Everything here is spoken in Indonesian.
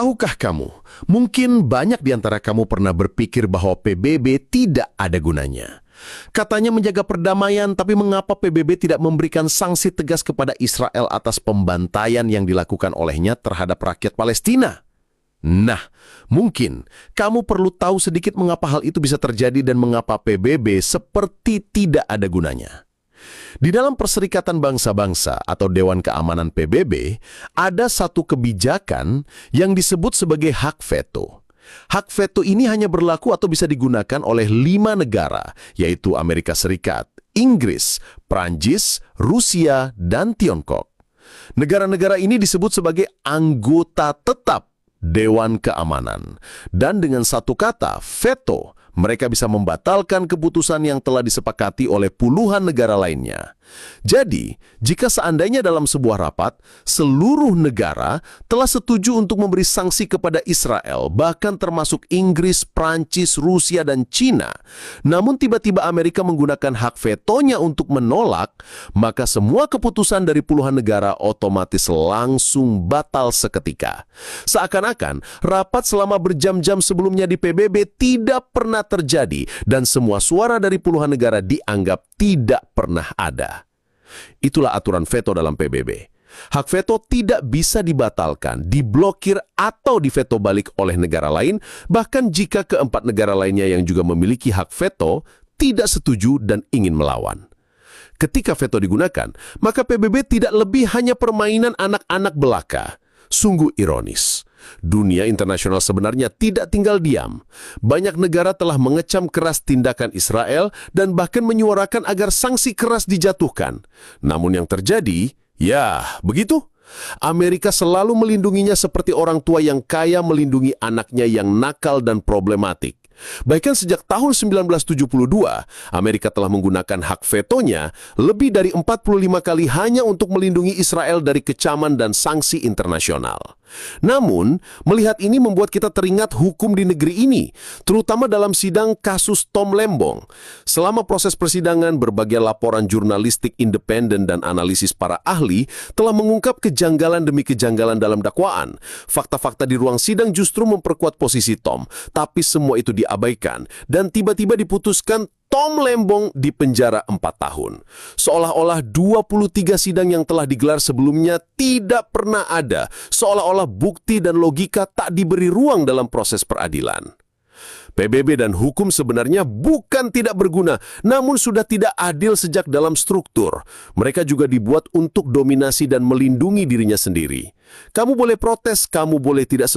Tahukah kamu, mungkin banyak di antara kamu pernah berpikir bahwa PBB tidak ada gunanya. Katanya menjaga perdamaian, tapi mengapa PBB tidak memberikan sanksi tegas kepada Israel atas pembantaian yang dilakukan olehnya terhadap rakyat Palestina? Nah, mungkin kamu perlu tahu sedikit mengapa hal itu bisa terjadi dan mengapa PBB seperti tidak ada gunanya. Di dalam Perserikatan Bangsa-Bangsa atau Dewan Keamanan PBB, ada satu kebijakan yang disebut sebagai hak veto. Hak veto ini hanya berlaku atau bisa digunakan oleh 5 negara, yaitu Amerika Serikat, Inggris, Prancis, Rusia, dan Tiongkok. Negara-negara ini disebut sebagai anggota tetap Dewan Keamanan. Dan dengan satu kata, veto, mereka bisa membatalkan keputusan yang telah disepakati oleh puluhan negara lainnya. Jadi, jika seandainya dalam sebuah rapat, seluruh negara telah setuju untuk memberi sanksi kepada Israel, bahkan termasuk Inggris, Prancis, Rusia, dan Cina, namun tiba-tiba Amerika menggunakan hak vetonya untuk menolak, maka semua keputusan dari puluhan negara otomatis langsung batal seketika. Seakan-akan, rapat selama berjam-jam sebelumnya di PBB tidak pernah terjadi dan semua suara dari puluhan negara dianggap tidak pernah ada. Itulah aturan veto dalam PBB. Hak veto tidak bisa dibatalkan, diblokir, atau diveto balik oleh negara lain, bahkan jika keempat negara lainnya yang juga memiliki hak veto tidak setuju dan ingin melawan. Ketika veto digunakan, maka PBB tidak lebih hanya permainan anak-anak belaka. Sungguh ironis. Dunia internasional sebenarnya tidak tinggal diam. Banyak negara telah mengecam keras tindakan Israel dan bahkan menyuarakan agar sanksi keras dijatuhkan. Namun yang terjadi, ya begitu. Amerika selalu melindunginya seperti orang tua yang kaya melindungi anaknya yang nakal dan problematik. Bahkan sejak tahun 1972, Amerika telah menggunakan hak vetonya lebih dari 45 kali hanya untuk melindungi Israel dari kecaman dan sanksi internasional. Namun, melihat ini membuat kita teringat hukum di negeri ini, terutama dalam sidang kasus Tom Lembong. Selama proses persidangan, berbagai laporan jurnalistik independen dan analisis para ahli telah mengungkap kejanggalan demi kejanggalan dalam dakwaan. Fakta-fakta di ruang sidang justru memperkuat posisi Tom, tapi semua itu diabaikan dan tiba-tiba diputuskan Tom Lembong dipenjara 4 tahun. Seolah-olah 23 sidang yang telah digelar sebelumnya tidak pernah ada, seolah-olah bukti dan logika tak diberi ruang dalam proses peradilan. PBB dan hukum sebenarnya bukan tidak berguna, namun sudah tidak adil sejak dalam struktur. Mereka juga dibuat untuk dominasi dan melindungi dirinya sendiri. Kamu boleh protes, kamu boleh tidak